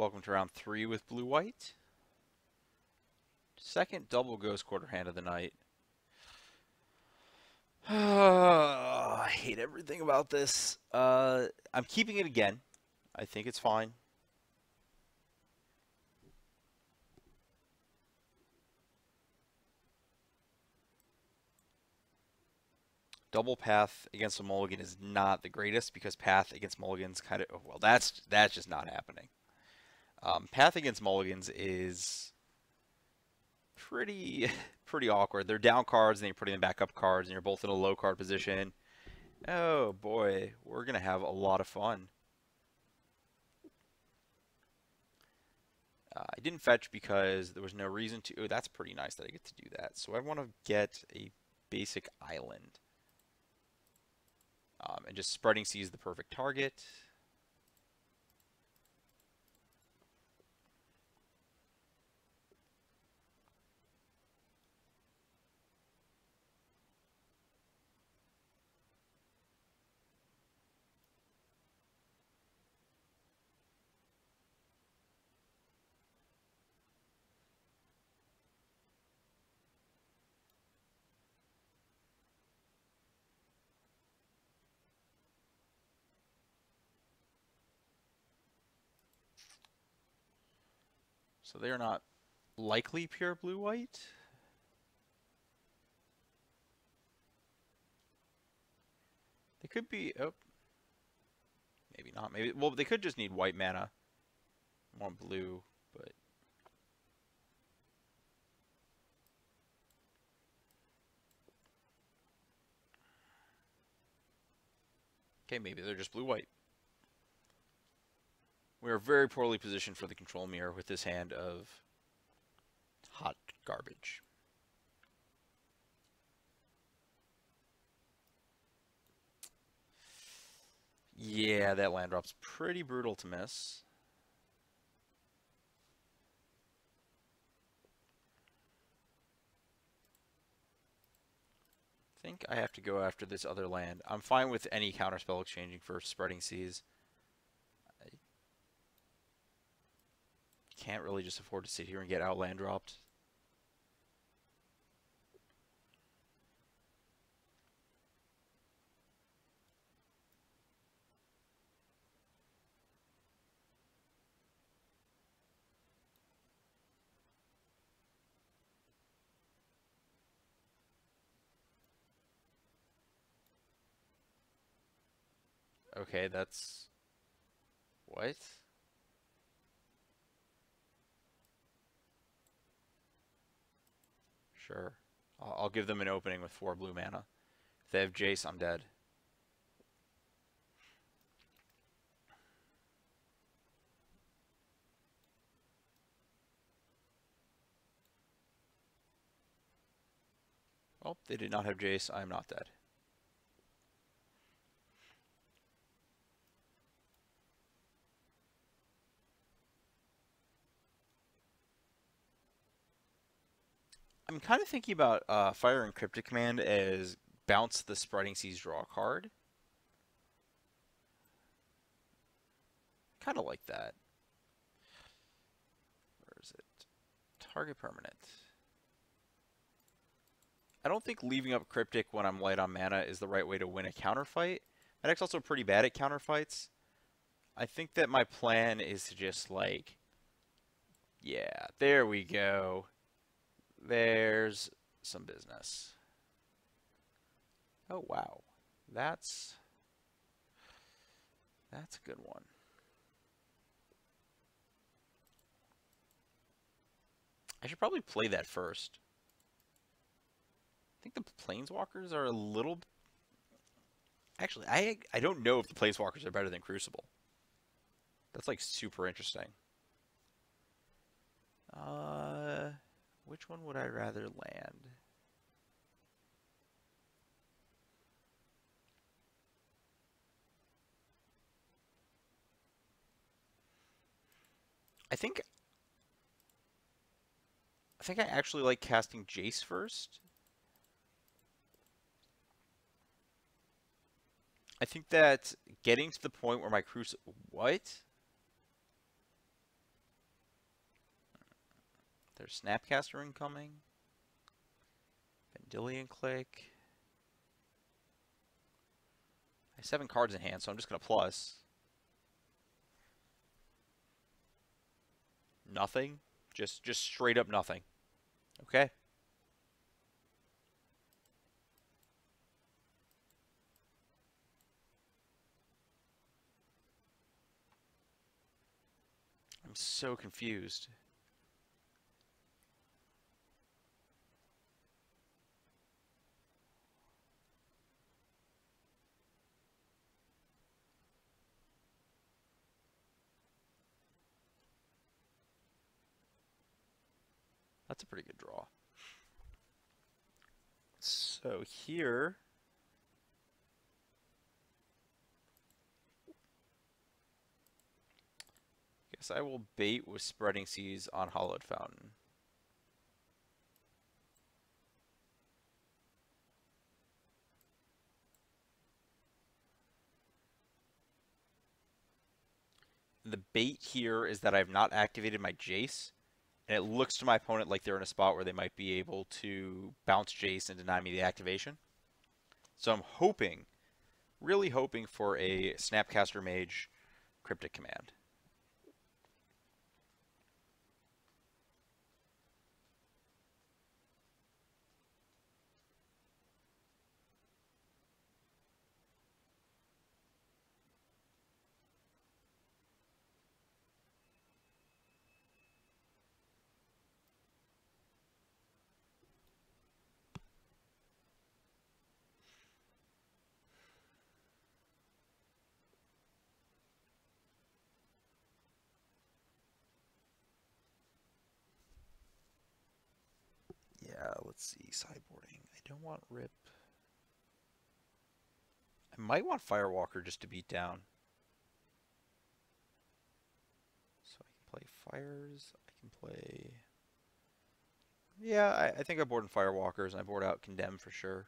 Welcome to round 3 with blue-white. Second double ghost quarter hand of the night. I hate everything about this. I'm keeping it again. I think it's fine. Double path against a mulligan is not the greatest because path against mulligans kind of, well, that's just not happening. Path against mulligans is pretty awkward. They're down cards and then you're putting them back up cards and you're both in a low card position. Oh boy, we're gonna have a lot of fun. I didn't fetch because there was no reason to. Oh, that's pretty nice that I get to do that. So I want to get a basic island. And just Spreading Sea is the perfect target. So they are not likely pure blue-white. They could be, oh, maybe not. Maybe, well, they could just need white mana. More blue, but okay, maybe they're just blue-white. We are very poorly positioned for the control mirror with this hand of hot garbage. Yeah, that land drop's pretty brutal to miss. I think I have to go after this other land. I'm fine with any counterspell exchanging for Spreading Seas. I can't really just afford to sit here and get out land dropped. Okay, that's... what? Sure. I'll give them an opening with 4 blue mana. If they have Jace, I'm dead. Well, they did not have Jace. I am not dead. I'm kind of thinking about Fire and Cryptic Command as bounce the Spreading Seas, draw a card. Kind of like that. Where is it? Target permanent. I don't think leaving up Cryptic when I'm light on mana is the right way to win a counterfight. That deck's also pretty bad at counterfights. I think that my plan is to just like, yeah, there we go. There's some business. Oh, wow. That's a good one. I should probably play that first. I think the planeswalkers are a little... Actually, I don't know if the planeswalkers are better than Crucible. That's like super interesting. Which one would I rather land? I think I actually like casting Jace first. I think that getting to the point where my Crucible... what? There's Snapcaster incoming. Vendilion Click. I have 7 cards in hand, so I'm just going to plus. Nothing. Just straight up nothing. Okay. I'm so confused. That's a pretty good draw. So here, guess I will bait with Spreading Seas on Hollowed Fountain. The bait here is that I've not activated my Jace, and it looks to my opponent like they're in a spot where they might be able to bounce Jace and deny me the activation. So I'm hoping, really hoping for a Snapcaster Mage Cryptic Command. Yeah, let's see. Sideboarding. I don't want Rip. I might want Firewalker just to beat down. So I can play Fires. I can play... Yeah, I think I board in Firewalkers and I board out Condemn for sure.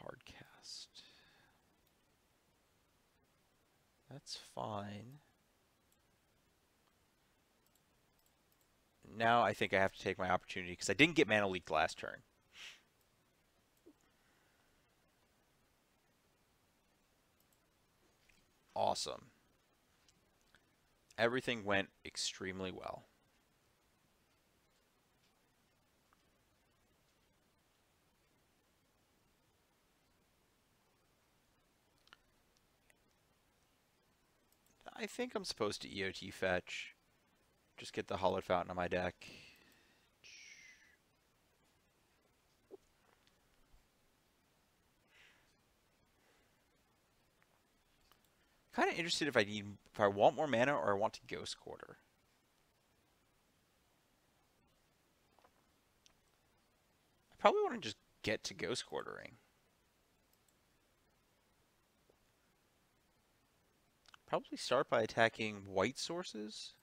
Hardcast. That's fine. Now I think I have to take my opportunity because I didn't get Mana Leaked last turn. Awesome. Everything went extremely well. I think I'm supposed to EOT fetch. Just get the Hollowed Fountain on my deck. Kind of interested if I want more mana or I want to Ghost Quarter. I probably want to just get to Ghost Quartering. Probably start by attacking white sources.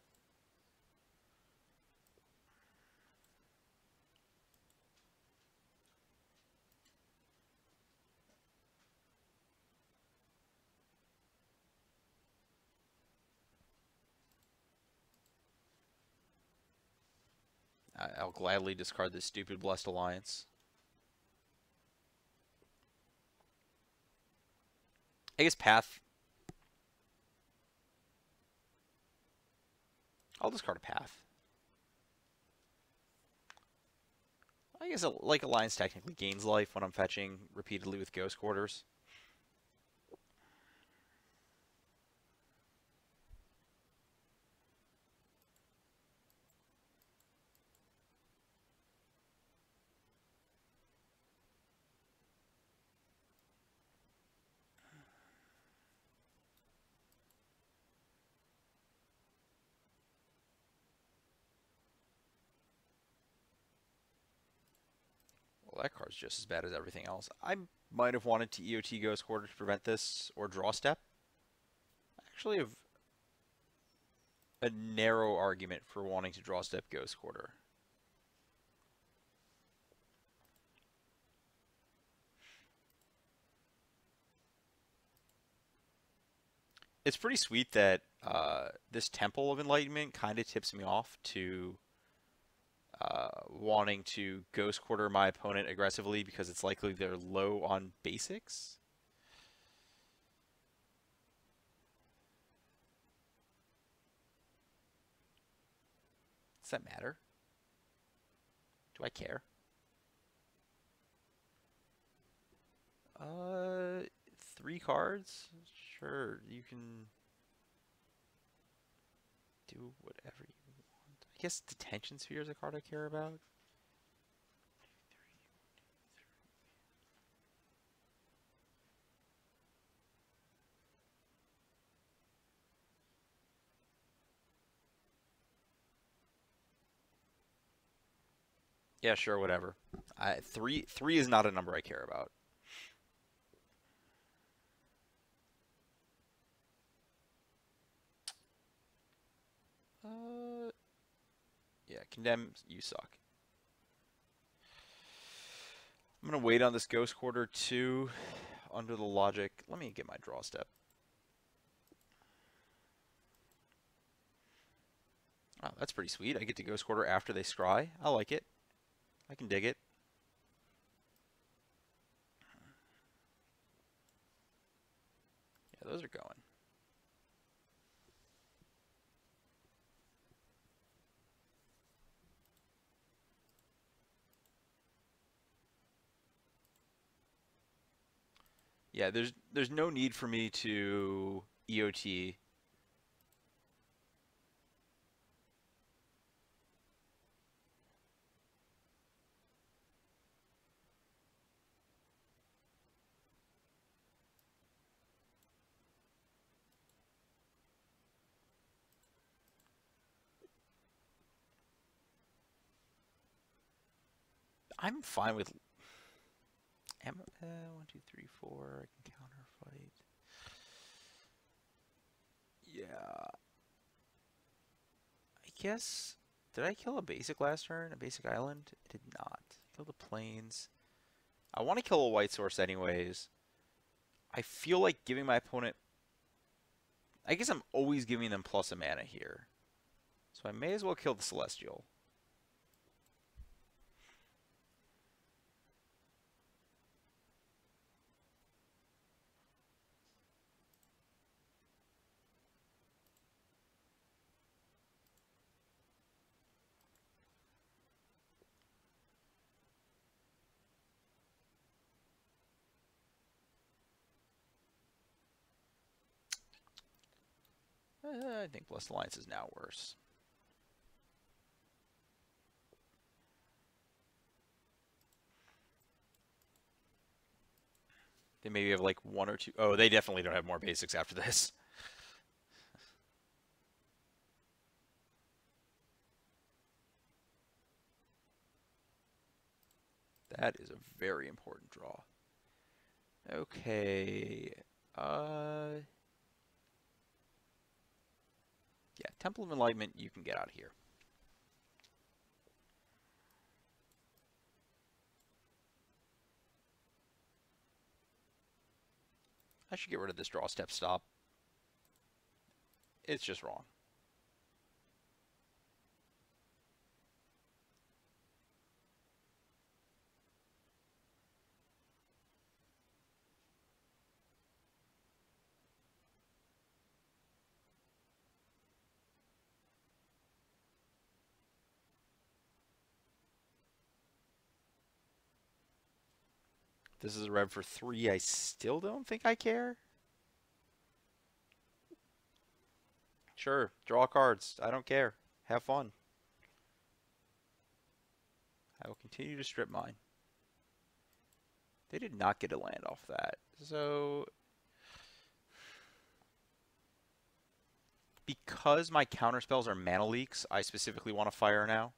I'll gladly discard this stupid Blessed Alliance. I guess Path. I'll discard a Path. I guess like Alliance technically gains life when I'm fetching repeatedly with Ghost Quarters. Well, that card's just as bad as everything else. I might have wanted to EOT Ghost Quarter to prevent this or draw step. I actually have a narrow argument for wanting to draw step Ghost Quarter. It's pretty sweet that this Temple of Enlightenment kind of tips me off to wanting to Ghost Quarter my opponent aggressively because it's likely they're low on basics. Does that matter? Do I care? Uh, 3 cards? Sure, you can do whatever you want. I guess Detention Sphere is a card I care about. Yeah, sure, whatever. Three is not a number I care about. Yeah, Condemn, you suck. I'm gonna wait on this Ghost Quarter too. Under the logic, let me get my draw step. Oh, that's pretty sweet. I get to Ghost Quarter after they scry. I like it. I can dig it. Yeah, those are going. Yeah, there's no need for me to EOT. I'm fine with 1, 2, 3, 4. I can counter fight. Yeah, I guess. Did I kill a basic last turn? A basic island? I did not. Kill the plains. I want to kill a white source anyways. I feel like giving my opponent. I guess I'm always giving them plus a mana here. So I may as well kill the Celestial. I think Blessed Alliance is now worse. They maybe have like 1 or 2. Oh, they definitely don't have more basics after this. That is a very important draw. Okay. Yeah, Temple of Enlightenment, you can get out of here. I should get rid of this draw step stop. It's just wrong. This is a rev for 3. I still don't think I care. Sure, draw cards. I don't care. Have fun. I will continue to strip mine. They did not get a land off that. So, because my counter spells are mana leaks, I specifically want to fire now.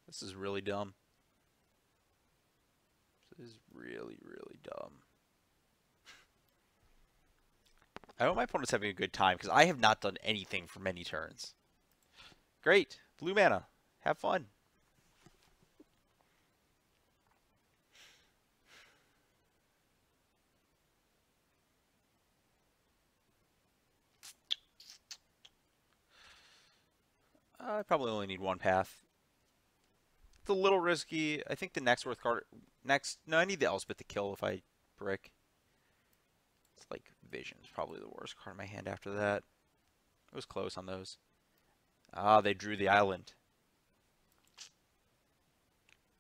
This is really dumb. This is really, really dumb. I hope my opponent's having a good time because I have not done anything for many turns. Great. Blue mana. Have fun. I probably only need one path. It's a little risky. I think the next worth card... No, I need the Elspeth to kill if I brick. It's like Vision's probably the worst card in my hand after that. It was close on those. Ah, they drew the island.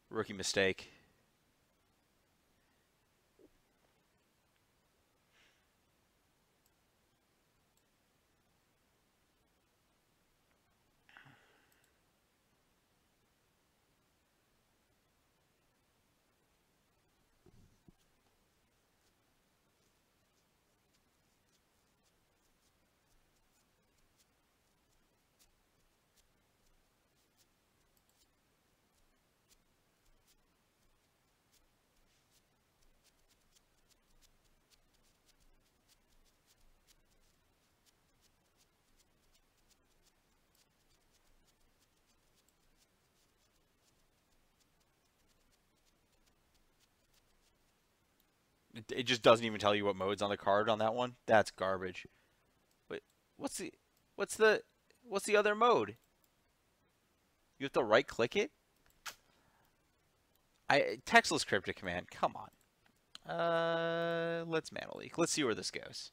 Rookie mistake. It just doesn't even tell you what mode's on the card on that one. That's garbage. Wait, what's the what's the what's the other mode? You have to right click it? Textless cryptic command. Come on. Let's mana leak. Let's see where this goes.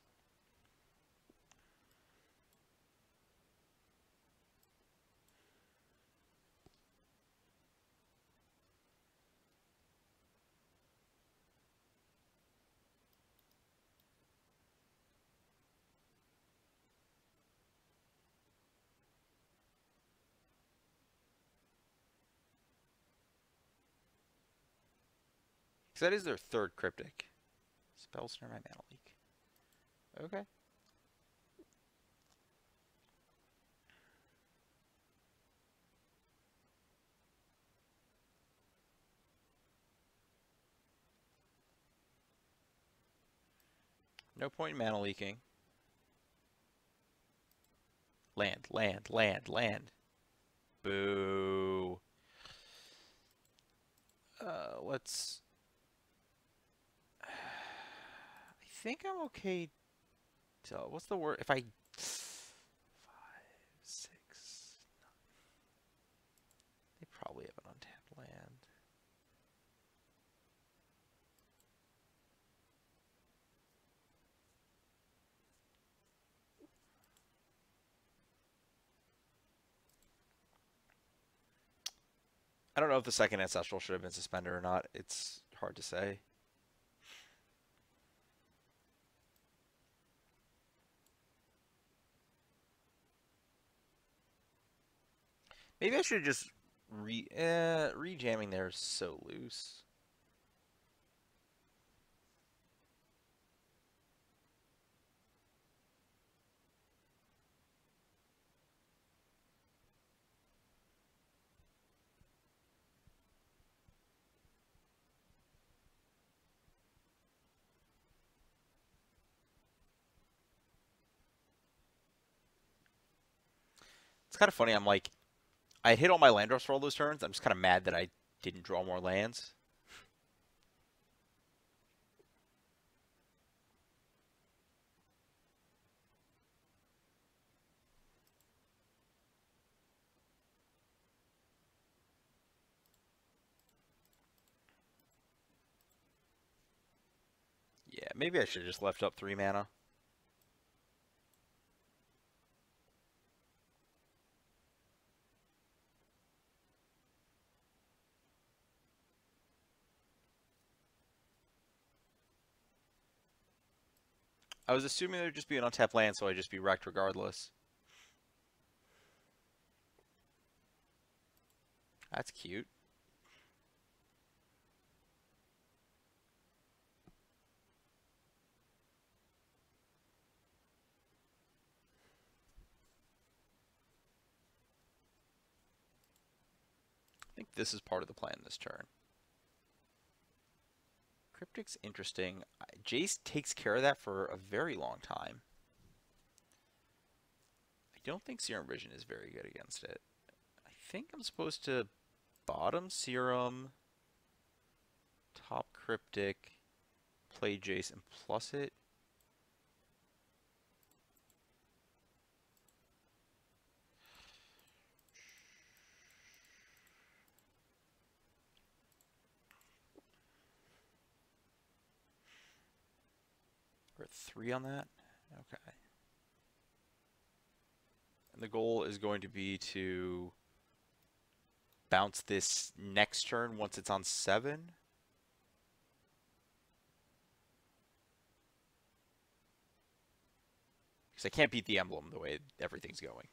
Because that is their third cryptic. Spell snare my mana leak. Okay. No point in mana leaking. Land, land, land, land. Boo. Let's... I think I'm okay. So, what's the word? If I... 5, 6... They probably have an untapped land. I don't know if the second Ancestral should have been suspended or not. It's hard to say. Maybe I should just rejamming there is so loose. It's kind of funny. I'm like, I hit all my land drops for all those turns. I'm just kind of mad that I didn't draw more lands. Yeah, maybe I should have just left up 3 mana. I was assuming there'd just be an untapped land, so I'd just be wrecked regardless. That's cute. I think this is part of the plan this turn. Cryptic's interesting. Jace takes care of that for a very long time. don't think Serum Vision is very good against it. I think I'm supposed to bottom Serum, top Cryptic, play Jace, and plus it. We're at 3 on that? Okay. And the goal is going to be to bounce this next turn once it's on 7. Because I can't beat the emblem the way everything's going.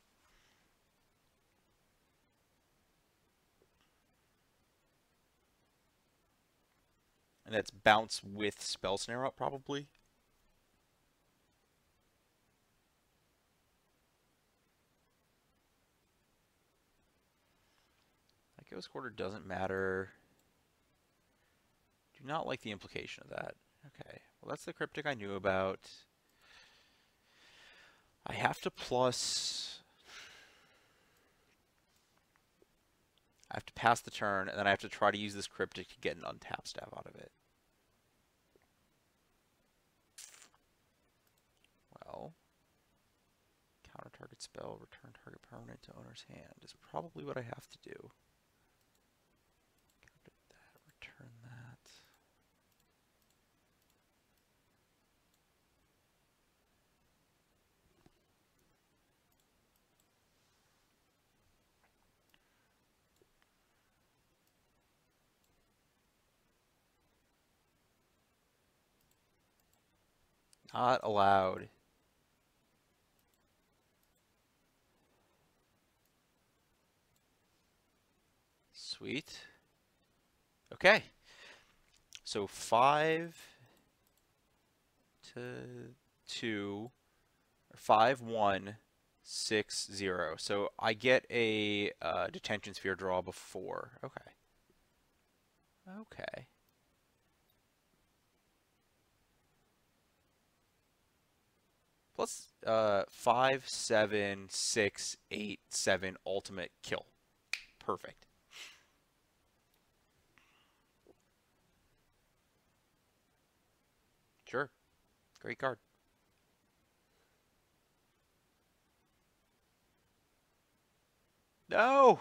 And that's bounce with Spell Snare up, probably. That Ghost Quarter doesn't matter. Do not like the implication of that. Okay, well that's the Cryptic I knew about. I have to plus... I have to pass the turn, and then I have to try to use this Cryptic to get an untapped staff out of it. Well, counter target spell, return target permanent to owner's hand is probably what I have to do. Counter that, return that. Not allowed. Sweet. Okay. So 5 to 2, or 5, 1, 6, 0. So I get a detention sphere draw before. Okay. Okay. Plus 5, 7, 6, 8, 7 ultimate kill. Perfect. Sure. Great card. No!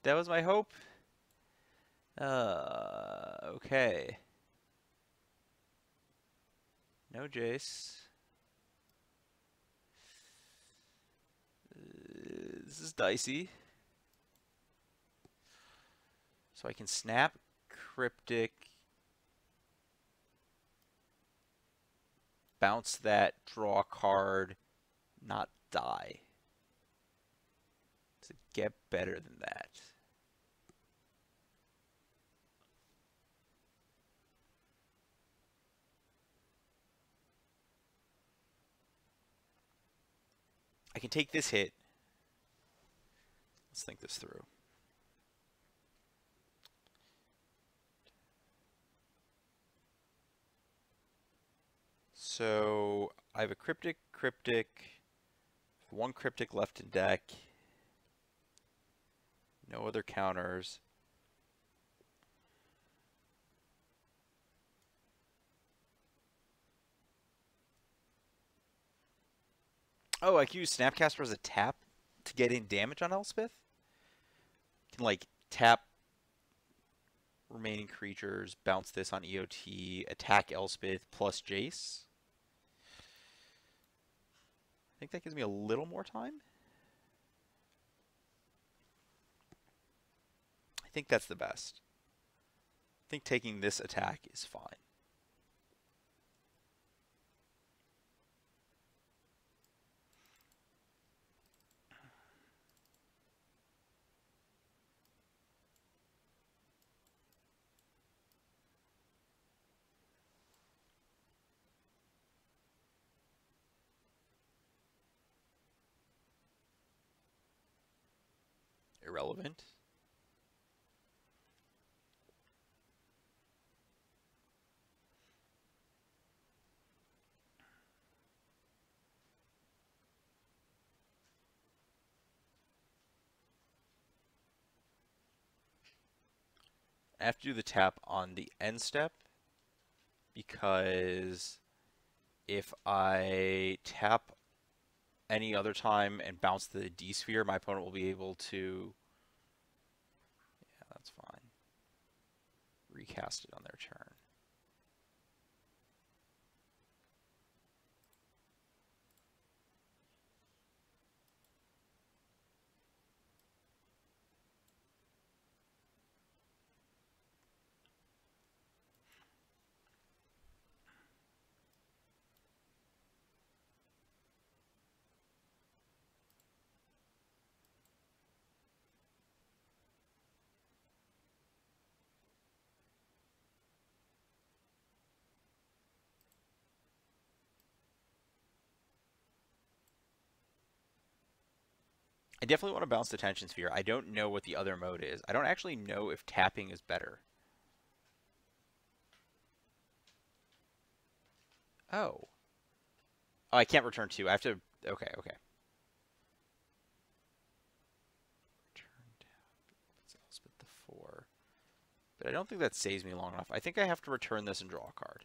That was my hope. Okay. No Jace. This is dicey. So I can snap Cryptic, bounce that, draw a card, not die. To get better than that. I can take this hit. Let's think this through. So I have a Cryptic, one Cryptic left in deck. No other counters. Oh, I can use Snapcaster as a tap to get in damage on Elspeth? Can like tap remaining creatures, bounce this on EOT, attack Elspeth plus Jace. I think that gives me a little more time. I think that's the best. I think taking this attack is fine. Irrelevant. I have to do the tap on the end step because if I tap any other time and bounce the D sphere, my opponent will be able to, yeah, that's fine, recast it on their turn. I definitely want to bounce the Tension Sphere. I don't know what the other mode is. I don't actually know if tapping is better. Oh. Oh, I can't return 2. I have to... Okay, okay. Return tap. Let's split the 4. But I don't think that saves me long enough. I think I have to return this and draw a card.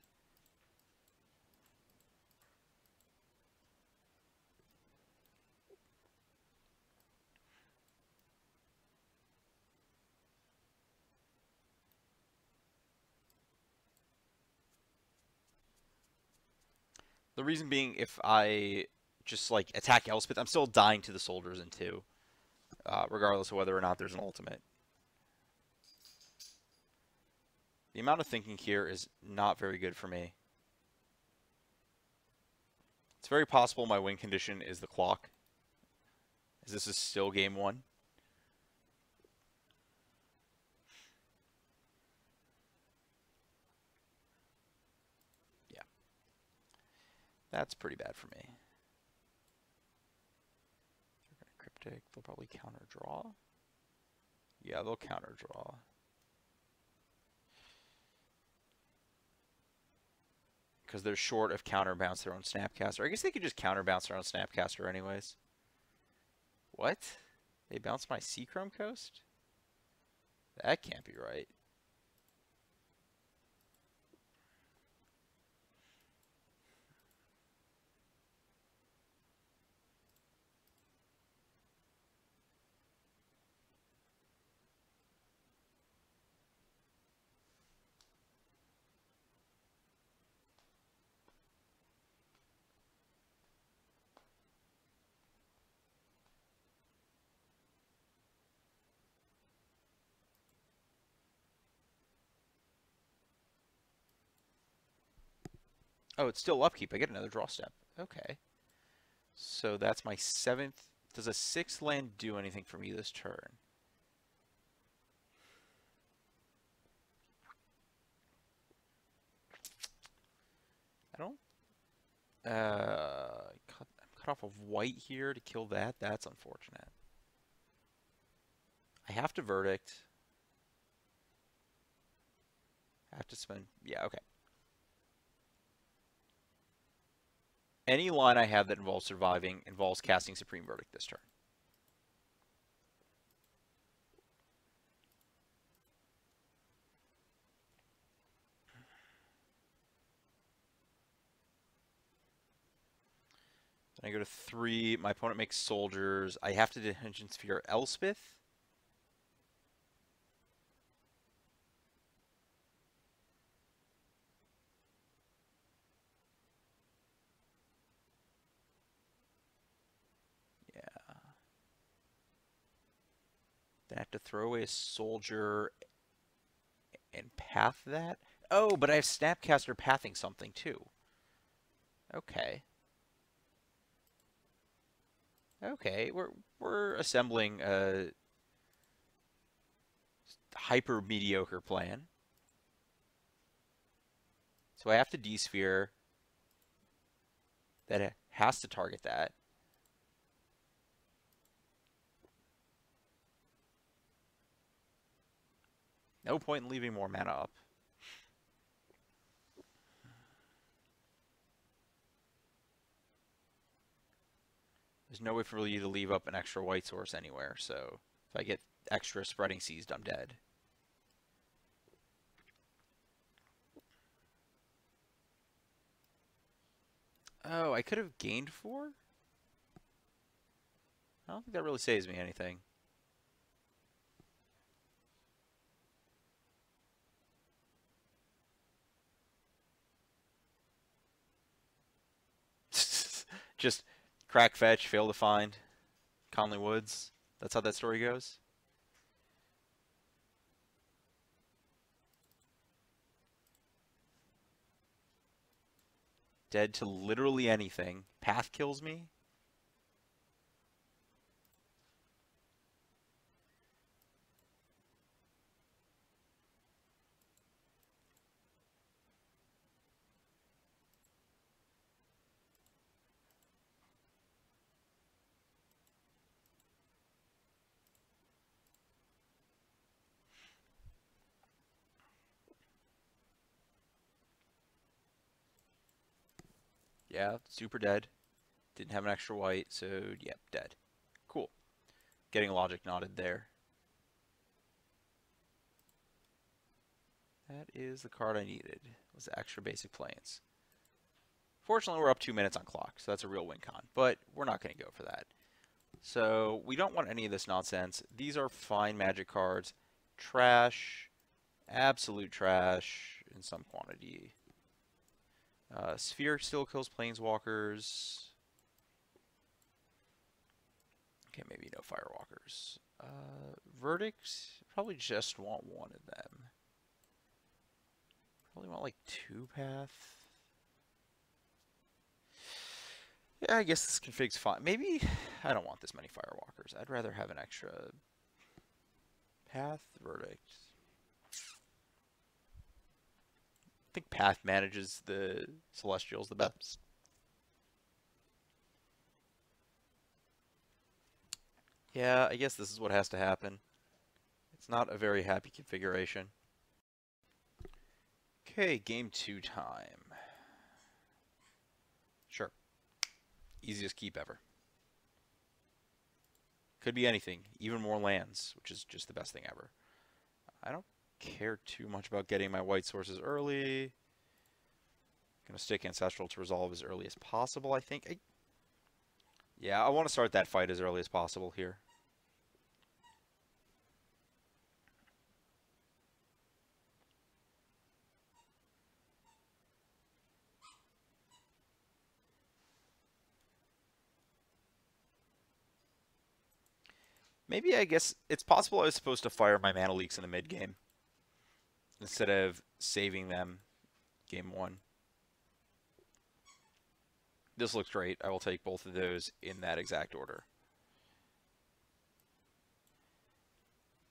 The reason being, if I just like attack Elspeth, I'm still dying to the soldiers in 2, regardless of whether or not there's an ultimate. The amount of thinking here is not very good for me. It's very possible my win condition is the clock, as this is still game 1. Yeah. That's pretty bad for me. They're going to Cryptic. They'll probably counter draw. Yeah, they'll counter draw. Because they're short of counterbounce their own Snapcaster. I guess they could just counterbounce their own Snapcaster anyways. What? They bounce my Seachrome Coast? That can't be right. Oh, it's still upkeep. I get another draw step. Okay. So that's my 7th. Does a 6th land do anything for me this turn? I don't. I'm cut off of white here to kill that. That's unfortunate. I have to Verdict. I have to spend. Yeah, okay. Any line I have that involves surviving involves casting Supreme Verdict this turn. Then I go to 3. My opponent makes soldiers. I have to Detention Sphere Elspeth. Yeah. Then I have to throw away a soldier and path that. Oh, but I have Snapcaster pathing something too. Okay. Okay, we're assembling a hyper mediocre plan. So I have to D-sphere. That has to target that. No point in leaving more mana up. There's no way for you to leave up an extra white source anywhere, so if I get extra Spreading Seized, I'm dead. Oh, I could have gained 4? I don't think that really saves me anything. Just crack fetch, fail to find. Conley Woods. That's how that story goes. Dead to literally anything. Path kills me. Yeah, super dead. Didn't have an extra white, so yep, dead. Cool. Getting logic knotted there. That is the card I needed. Was the extra basic planes. Fortunately, we're up 2 minutes on clock, so that's a real win con. But we're not going to go for that. So we don't want any of this nonsense. These are fine magic cards. Trash. Absolute trash in some quantity. Sphere still kills planeswalkers. Okay, maybe no firewalkers. Verdict, probably just want one of them. Probably want like 2-path. Yeah, I guess this config's fine. Maybe I don't want this many firewalkers. I'd rather have an extra path. Verdict. I think path manages the celestials the best. Yeah, I guess this is what has to happen. It's not a very happy configuration. Okay, game 2 time. Sure. Easiest keep ever. Could be anything, even more lands, which is just the best thing ever. I don't care too much about getting my white sources early. Gonna stick Ancestral to resolve as early as possible, I think. Yeah, I want to start that fight as early as possible here. Maybe, I guess, it's possible I was supposed to fire my mana leaks in the mid-game instead of saving them game 1. This looks great. I will take both of those in that exact order.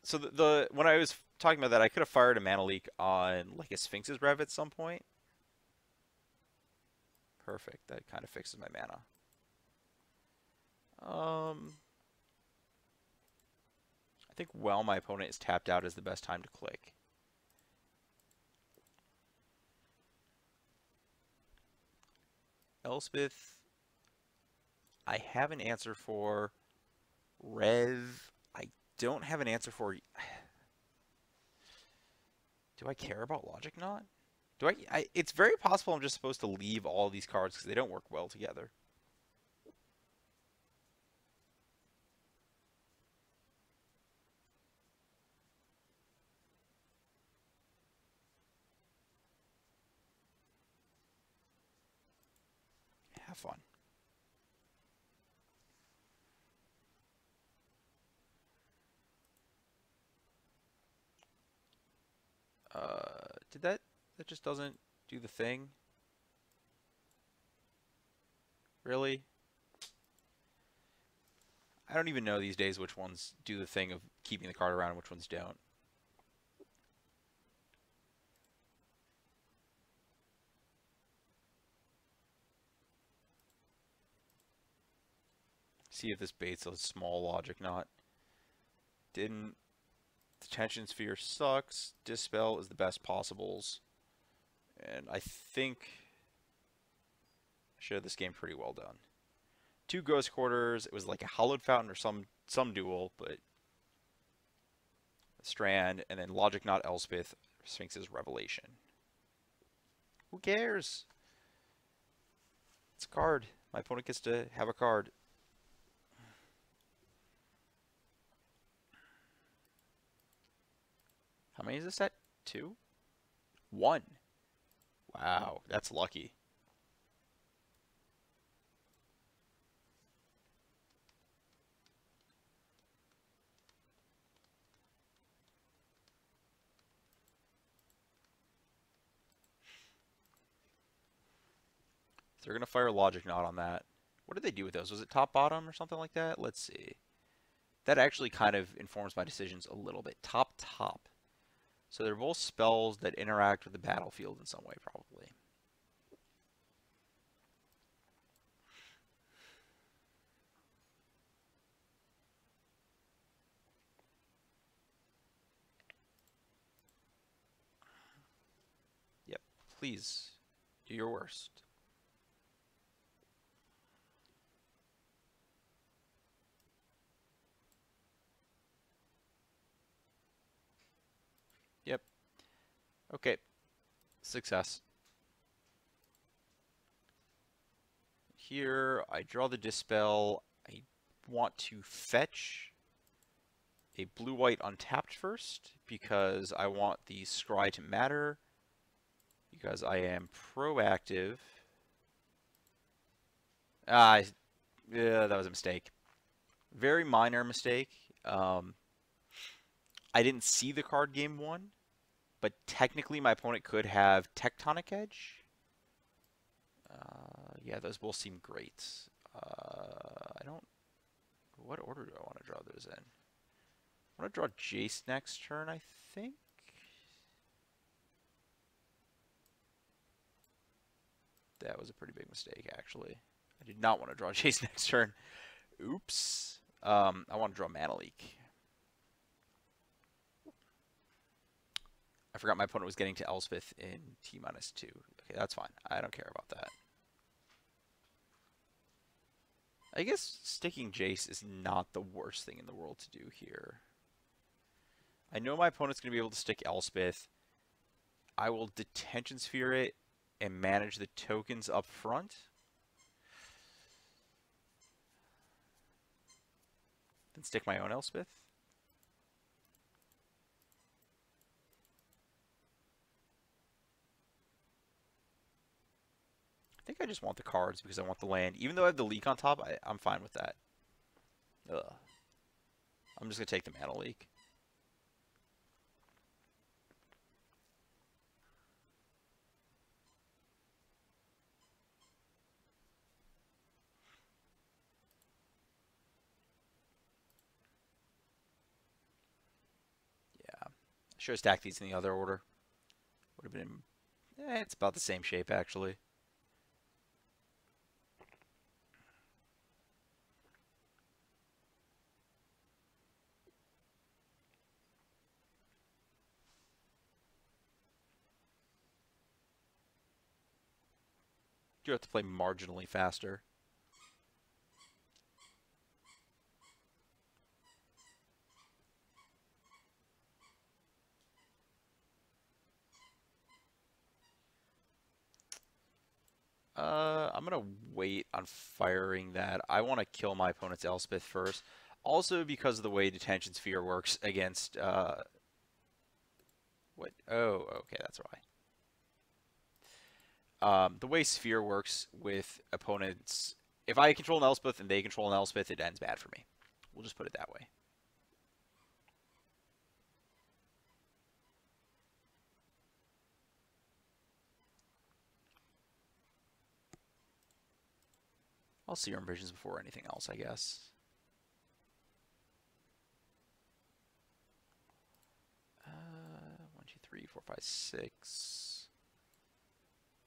So when I was talking about that, I could have fired a mana leak on like a Sphinx's Rev at some point. Perfect. That kind of fixes my mana. I think while my opponent is tapped out is the best time to click. Elspeth, I have an answer for. Rev, I don't have an answer for. Do I care about Logic Knot? Do I? It's very possible I'm just supposed to leave all these cards because they don't work well together. Have fun. Did that just doesn't do the thing? Really? I don't even know these days which ones do the thing of keeping the card around and which ones don't. See if this baits a small Logic Knot. Didn't. Detention Sphere sucks. Dispel is the best possibles. And I think I should have this game pretty well done. 2 Ghost Quarters. It was like a Hallowed Fountain or some duel, but Strand, and then Logic Knot Elspeth, Sphinx's Revelation. Who cares? It's a card. My opponent gets to have a card. How many is this at? 2? 1. Wow, that's lucky. So they're going to fire Logic Knot on that. What did they do with those? Was it top bottom or something like that? Let's see. That actually kind of informs my decisions a little bit. Top top. So they're both spells that interact with the battlefield in some way, probably. Yep. Please do your worst. Yep. Okay. Success. Here, I draw the Dispel. I want to fetch a blue-white untapped first because I want the scry to matter, because I am proactive. Yeah, that was a mistake. Very minor mistake. I didn't see the card game 1, but technically my opponent could have Tectonic Edge. Yeah, those both seem great. I don't... What order do I want to draw those in? I want to draw Jace next turn, I think. That was a pretty big mistake, actually. I did not want to draw Jace next turn. Oops. I want to draw Mana Leak. I forgot my opponent was getting to Elspeth in T-2. Okay, that's fine. I don't care about that. I guess sticking Jace is not the worst thing in the world to do here. I know my opponent's going to be able to stick Elspeth. I will Detention Sphere it and manage the tokens up front. Then stick my own Elspeth. I think I just want the cards because I want the land. Even though I have the leak on top, I'm fine with that. Ugh. I'm just going to take the Mana Leak. Yeah. I should have stacked these in the other order. Would have been... it's about the same shape, actually. You have to play marginally faster. I'm going to wait on firing that. I want to kill my opponent's Elspeth first. Also because of the way Detention Sphere works against... what? Oh, okay, that's why. The way Sphere works with opponents... If I control an Elspeth and they control an Elspeth, it ends bad for me. We'll just put it that way. I'll Serum Visions before anything else, I guess. 1, 2, 3, 4, 5, 6.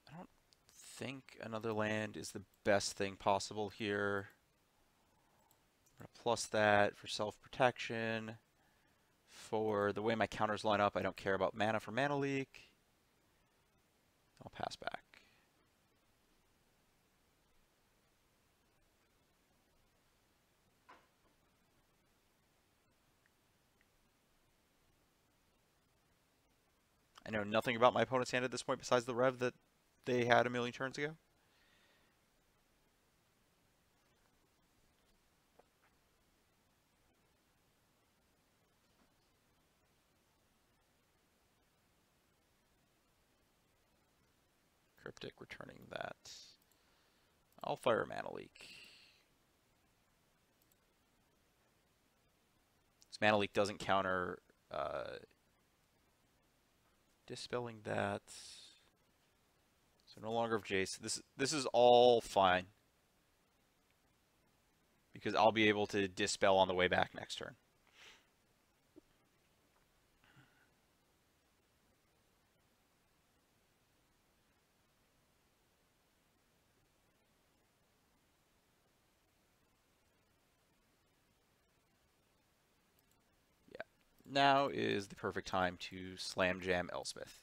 I don't think another land is the best thing possible here. I'm going to plus that for self-protection. For the way my counters line up, I don't care about mana for Mana Leak. I'll pass back. I know nothing about my opponent's hand at this point besides the rev that they had a million turns ago. Cryptic, returning that. I'll fire Mana Leak. This Mana Leak doesn't counter dispelling that. So no longer of Jace. This is all fine. Because I'll be able to dispel on the way back next turn. Now is the perfect time to slam jam Elspeth.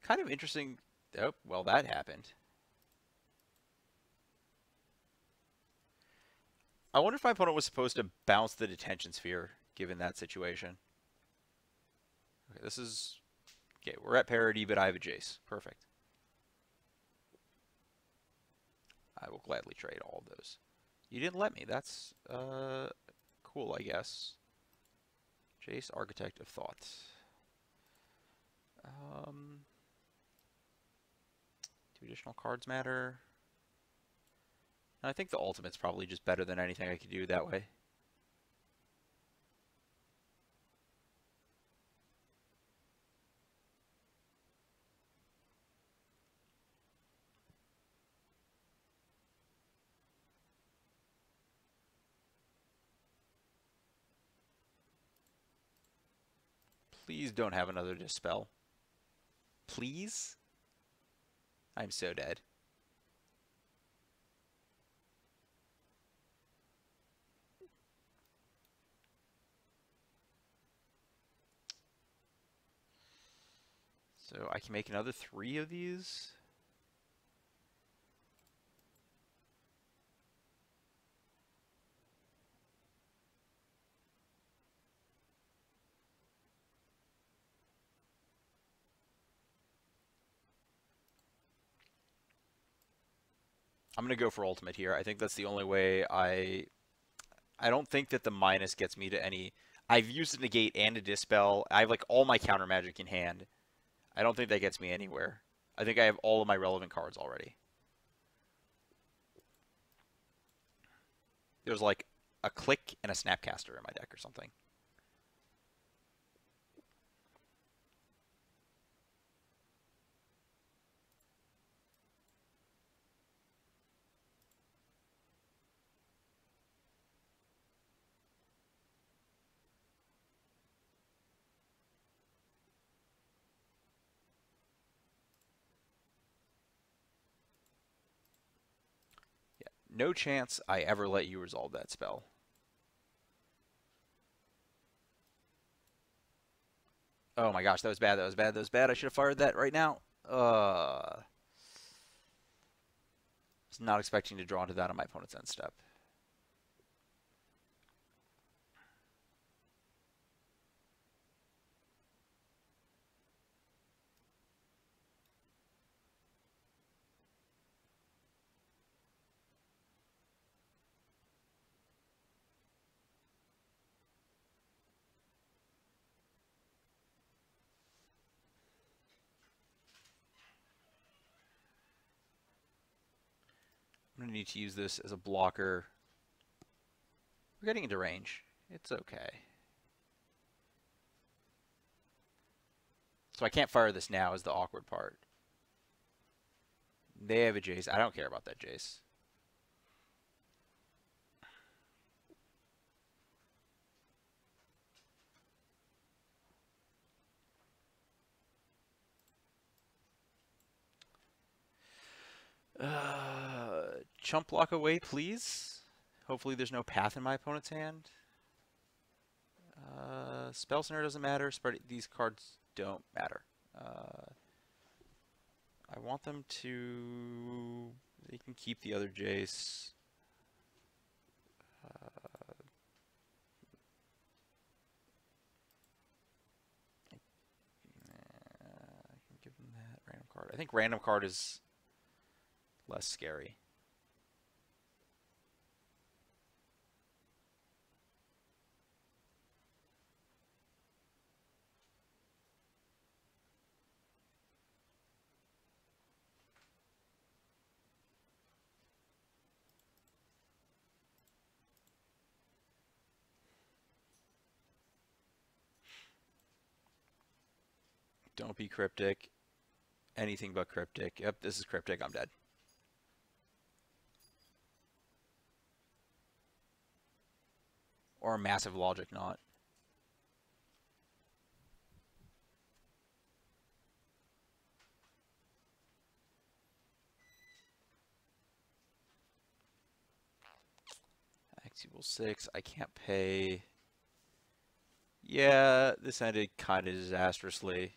Kind of interesting. Oh, well, that happened. I wonder if my opponent was supposed to bounce the detention sphere, given that situation. Okay, this is... Okay, we're at parity, but I have a Jace. Perfect. I will gladly trade all of those. You didn't let me. That's cool, I guess. Jace, Architect of Thought. Two additional cards matter. I think the ultimate's probably just better than anything I could do that way. Please don't have another Dispel. Please? I'm so dead. So I can make another 3 of these. I'm going to go for ultimate here. I think that's the only way I don't think that the minus gets me to any... I've used a negate and a dispel. I have like all my counter magic in hand. I don't think that gets me anywhere. I think I have all of my relevant cards already. There's like a click and a Snapcaster in my deck or something. No chance I ever let you resolve that spell. Oh my gosh, that was bad, that was bad, that was bad. I should have fired that right now. Was not expecting to draw into that on my opponent's end step. I'm going to need to use this as a blocker. We're getting into range. It's okay. So I can't fire this now is the awkward part. They have a Jace. I don't care about that Jace. Chump block away, please. Hopefully there's no path in my opponent's hand. Spell Center doesn't matter. These cards don't matter. I want them to... They can keep the other Jace. I can give them that random card. I think random card is less scary. Don't be cryptic. Anything but cryptic. Yep, this is cryptic. I'm dead. Or a massive logic knot. X equals 6. I can't pay. Yeah, this ended kind of disastrously.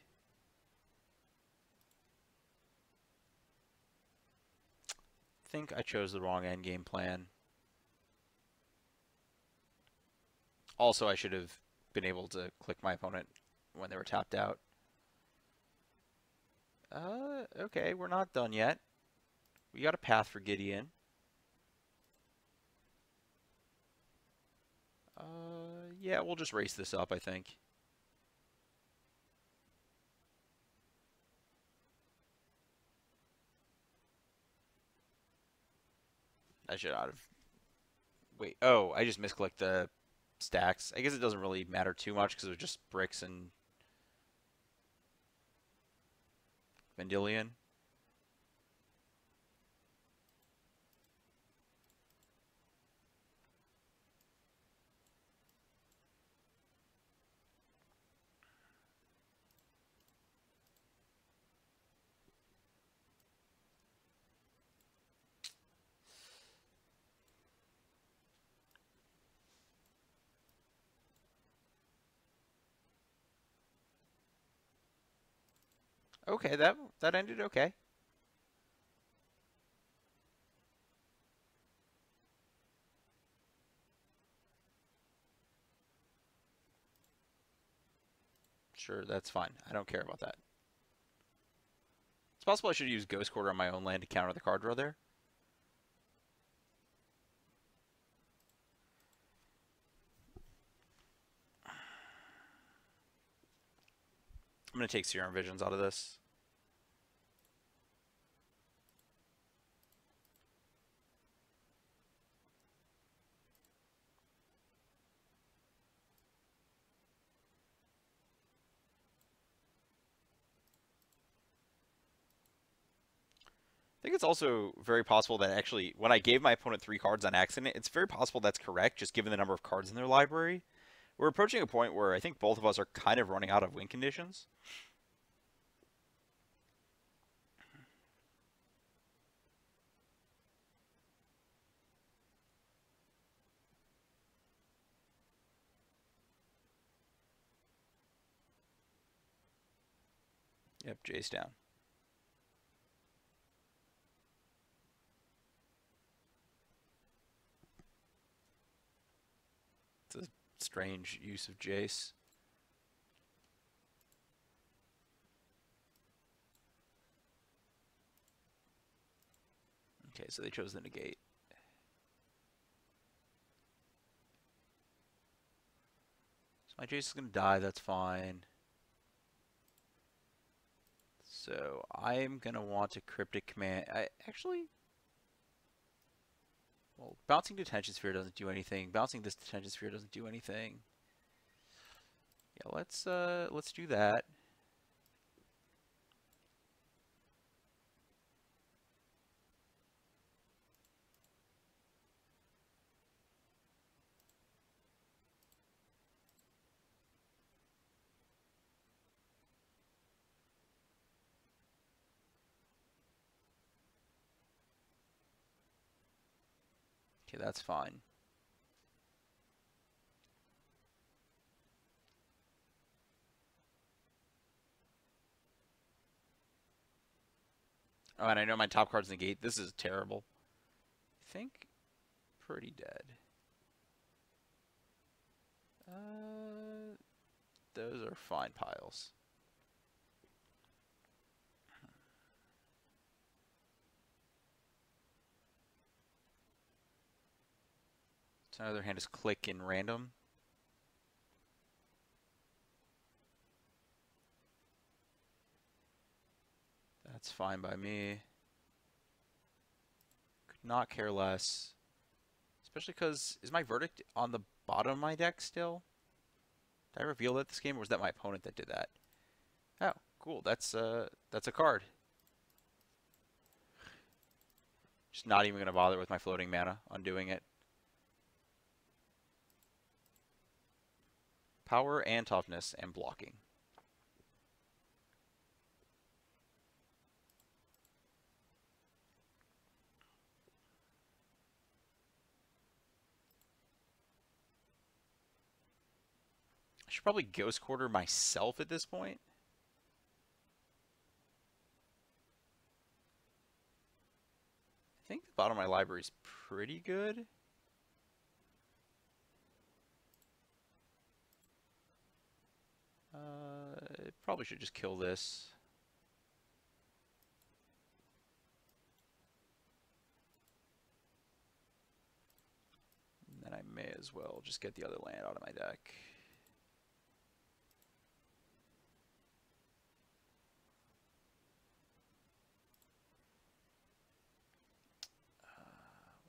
I think I chose the wrong endgame plan. Also, I should have been able to click my opponent when they were tapped out. Okay, we're not done yet. We got a path for Gideon. Yeah, we'll just race this up, I think. I should not have. Wait, oh, I just misclicked the stacks. I guess it doesn't really matter too much because it was just bricks and Vendilion. Okay, that ended okay. Sure, that's fine. I don't care about that. It's possible I should use Ghost Quarter on my own land to counter the card draw there. I'm going to take Serum Visions out of this. I think it's also very possible that actually, when I gave my opponent 3 cards on accident, it's very possible that's correct, just given the number of cards in their library. We're approaching a point where I think both of us are kind of running out of win conditions. Yep, Jace down. It's a strange use of Jace. Okay, so they chose the negate. So my Jace is going to die, that's fine. So I'm going to want a Cryptic Command. Well, bouncing Detention Sphere doesn't do anything. Bouncing this Detention Sphere doesn't do anything. Yeah, let's do that. Okay, that's fine. Oh, and I know my top card's negate. This is terrible. I think pretty dead. Those are fine piles. So my other hand is click in random. That's fine by me. Could not care less. Especially because, is my verdict on the bottom of my deck still? Did I reveal that this game, or was that my opponent that did that? Oh, cool. That's a card. Just not even going to bother with my floating mana, undoing it. Power and toughness and blocking. I should probably Ghost Quarter myself at this point. I think the bottom of my library is pretty good. Probably should just kill this. And then I may as well just get the other land out of my deck.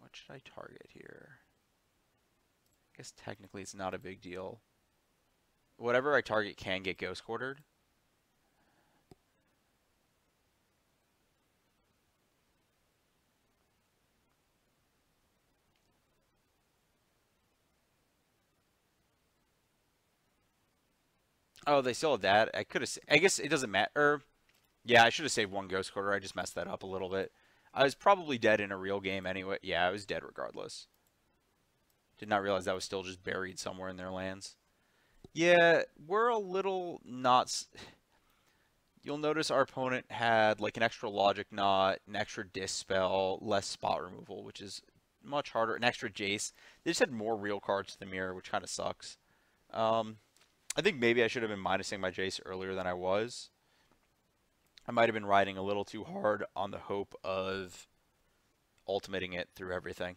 What should I target here? I guess technically it's not a big deal. Whatever I target can get Ghost Quartered. Oh, they still have that. I could have. I guess it doesn't matter. Yeah, I should have saved one Ghost Quarter. I just messed that up a little bit. I was probably dead in a real game anyway. Yeah, I was dead regardless. Did not realize that was still just buried somewhere in their lands. Yeah, we're a little not... You'll notice our opponent had like an extra Logic Knot, an extra Dispel, less spot removal, which is much harder, an extra Jace. They just had more real cards to the mirror, which kind of sucks. I think maybe I should have been minusing my Jace earlier than I was. I might have been riding a little too hard on the hope of ultimating it through everything.